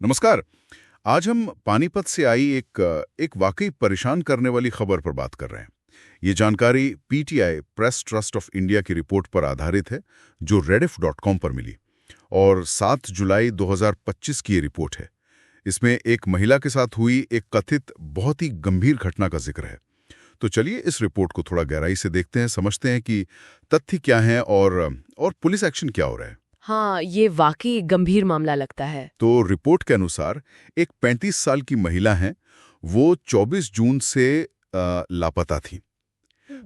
नमस्कार। आज हम पानीपत से आई एक वाकई परेशान करने वाली खबर पर बात कर रहे हैं। ये जानकारी PTI press trust of India की रिपोर्ट पर आधारित है, जो rediff.com पर मिली और 7 जुलाई 2025 की ये रिपोर्ट है। इसमें एक महिला के साथ हुई एक कथित बहुत ही गंभीर घटना का जिक्र है। तो चलिए इस रिपोर्ट को थोड़ा गहराई से देखते हैं, समझते हैं कि तथ्य क्या हैं और पुलिस एक्शन क्या हो रहा है। हाँ, ये वाकई गंभीर मामला लगता है। तो रिपोर्ट के अनुसार एक 35 साल की महिला हैं, वो 24 जून से लापता थी।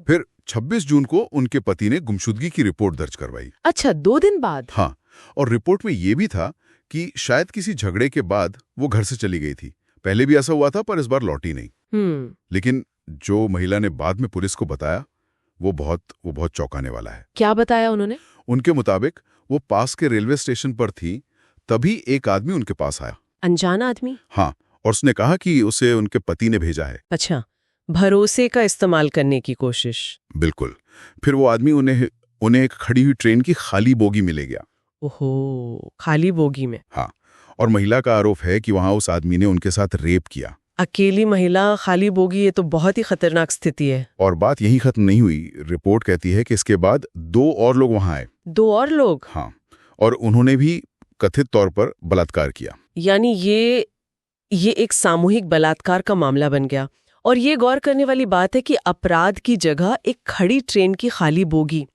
फिर 26 जून को उनके पति ने गुमशुदगी की रिपोर्ट दर्ज करवाई। अच्छा, 2 दिन बाद? हाँ, और रिपोर्ट में ये भी था कि शायद किसी झगड़े के बाद वो घर से चली गई थी। पहले भी ऐसा हुआ था, पर इस बार लौटी नहीं। लेकिन जो महिला ने बाद में पुलिस को बताया, वो बहुत चौंकाने वाला है। क्या बताया उन्होंने? उनके मुताबिक वो पास के रेलवे स्टेशन पर थी, तभी एक आदमी उनके पास आया। अनजाना आदमी? हाँ, और उसने कहा कि उसे उनके पति ने भेजा है। अच्छा, भरोसे का इस्तेमाल करने की कोशिश। बिल्कुल। फिर वो आदमी उन्हें एक खड़ी हुई ट्रेन की खाली बोगी मिले गया। ओहो, खाली बोगी में? हाँ, और महिला का आरोप है कि वहां उस आदमी ने उनके साथ रेप किया। अकेली महिला, खाली बोगी, ये तो बहुत ही खतरनाक स्थिति है। और बात यही खत्म नहीं हुई। रिपोर्ट कहती है कि इसके बाद 2 और लोग वहां आए। 2 और लोग? हाँ, और उन्होंने भी कथित तौर पर बलात्कार किया। यानी ये एक सामूहिक बलात्कार का मामला बन गया। और ये गौर करने वाली बात है कि अपराध की जगह एक खड़ी ट्रेन की खाली बोगी,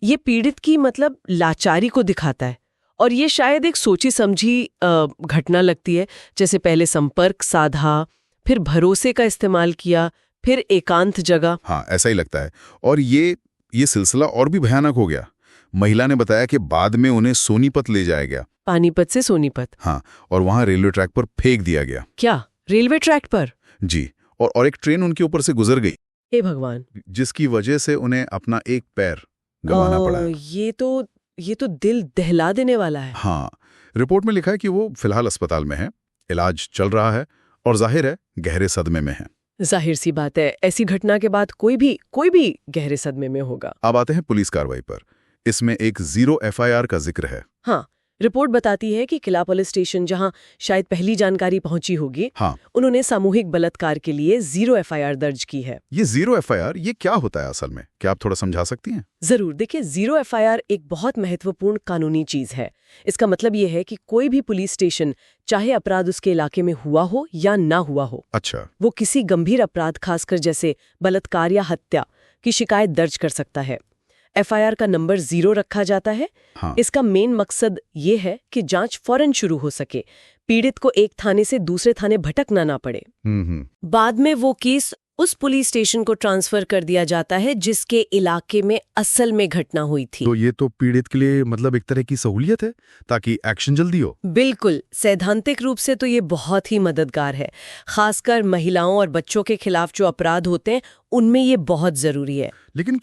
ये पीड़ित की मतलब लाचारी को दिखाता है। और ये शायद एक सोची समझी घटना लगती है, जैसे पहले संपर्क साधा, फिर भरोसे का इस्तेमाल किया, फिर एकांत जगह। हाँ, ऐसा ही लगता है। और ये सिलसिला और भी भयानक हो गया। महिला ने बताया कि बाद में उन्हें सोनीपत ले जाया गया। पानीपत से सोनीपत? हाँ, और वहां रेलवे ट्रैक पर फेंक दिया गया। क्या, रेलवे ट्रैक पर? जी, और एक ट्रेन उनके ऊपर से गुजर गई। हे भगवान! जिसकी वजह से उन्हें अपना एक पैर गंवाना पड़ा। ये तो दिल दहला देने वाला है। हाँ, रिपोर्ट में लिखा है कि वो फिलहाल अस्पताल में है, इलाज चल रहा है और जाहिर है गहरे सदमे में है। जाहिर सी बात है, ऐसी घटना के बाद कोई भी गहरे सदमे में होगा। अब आते हैं पुलिस कार्रवाई पर। इसमें एक 0 FIR का जिक्र है। हाँ, रिपोर्ट बताती है कि किला पुलिस स्टेशन, जहां शायद पहली जानकारी पहुंची होगी, हाँ, उन्होंने सामूहिक बलात्कार के लिए 0 FIR दर्ज की है। ये 0 FIR ये क्या होता है असल में? क्या आप थोड़ा समझा सकती हैं? जरूर। देखिए, 0 FIR एक बहुत महत्वपूर्ण कानूनी चीज है। इसका मतलब ये है कि कोई भी पुलिस स्टेशन, चाहे अपराध उसके इलाके में हुआ हो या ना हुआ हो, अच्छा, वो किसी गंभीर अपराध, खासकर जैसे बलात्कार या हत्या की शिकायत दर्ज कर सकता है। FIR का नंबर 0 रखा जाता है। हाँ, इसका मेन मकसद ये है कि जांच फौरन शुरू हो सके, पीड़ित को एक थाने से दूसरे थाने भटकना ना पड़े। बाद में वो केस उस पुलिस स्टेशन को ट्रांसफर कर दिया जाता है जिसके इलाके में असल में घटना हुई थी। तो ये तो पीड़ित के लिए मतलब एक तरह की सहूलियत है, ताकि एक्शन जल्दी हो। बिल्कुल, सैद्धांतिक रूप से तो ये बहुत ही मददगार है। खासकर महिलाओं और बच्चों के खिलाफ जो अपराध होते हैं, उनमें ये बहुत जरूरी है। लेकिन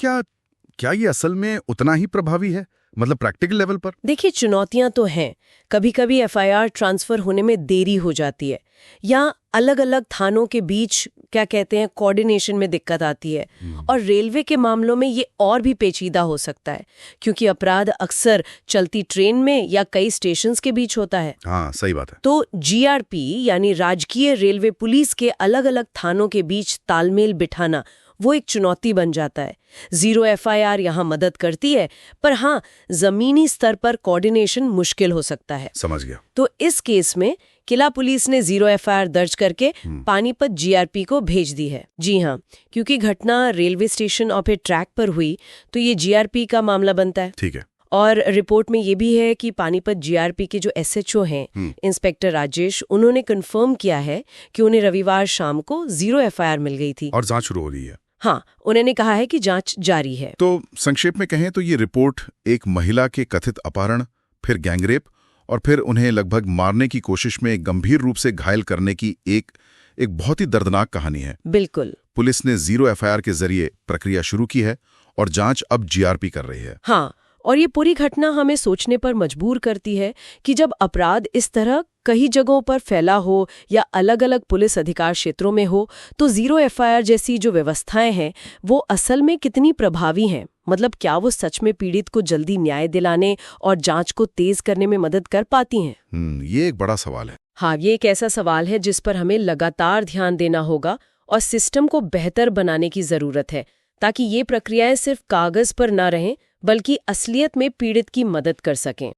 क्या ये असल में उतना ही प्रभावी है, मतलब प्रैक्टिकल लेवल पर? देखिए, चुनौतियां तो हैं। कभी कभी FIR ट्रांसफर होने में देरी हो जाती है, या अलग अलग थानों के बीच कोऑर्डिनेशन में दिक्कत आती है। और रेलवे के मामलों में ये और भी पेचीदा हो सकता है, क्योंकि अपराध अक्सर चलती ट्रेन में या कई स्टेशंस के बीच होता है। हाँ, सही बात है। तो GRP यानी राजकीय रेलवे पुलिस के अलग अलग थानों के बीच तालमेल बिठाना वो एक चुनौती बन जाता है। 0 FIR यहाँ मदद करती है, पर हाँ, जमीनी स्तर पर कोऑर्डिनेशन मुश्किल हो सकता है। समझ गया। तो इस केस में किला पुलिस ने 0 FIR दर्ज करके पानीपत GRP को भेज दी है। जी हाँ, क्योंकि घटना रेलवे स्टेशन और फिर ट्रैक पर हुई, तो ये GRP का मामला बनता है। ठीक है। और रिपोर्ट में ये भी है कि पानीपत GRP के जो SHO हैं, इंस्पेक्टर राजेश, उन्होंने कंफर्म किया है कि उन्हें रविवार शाम को 0 FIR मिल गई थी और जांच शुरू हो रही है। हाँ, उन्होंने कहा है कि जांच जारी है। तो संक्षेप में कहें तो ये रिपोर्ट एक महिला के कथित अपहरण, फिर गैंगरेप और फिर उन्हें लगभग मारने की कोशिश में गंभीर रूप से घायल करने की एक बहुत ही दर्दनाक कहानी है। बिल्कुल। पुलिस ने 0 FIR के जरिए प्रक्रिया शुरू की है और जांच अब GRP कर रही है। हाँ, और ये पूरी घटना हमें सोचने पर मजबूर करती है कि जब अपराध इस तरह कई जगहों पर फैला हो या अलग अलग पुलिस अधिकार क्षेत्रों में हो, तो 0 FIR जैसी जो व्यवस्थाएं हैं वो असल में कितनी प्रभावी हैं। मतलब क्या वो सच में पीड़ित को जल्दी न्याय दिलाने और जांच को तेज करने में मदद कर पाती हैं? ये एक बड़ा सवाल है। हाँ, ये एक ऐसा सवाल है जिस पर हमें लगातार ध्यान देना होगा और सिस्टम को बेहतर बनाने की जरूरत है, ताकि ये प्रक्रियाएं सिर्फ कागज पर ना रहें बल्कि असलियत में पीड़ित की मदद कर सकें।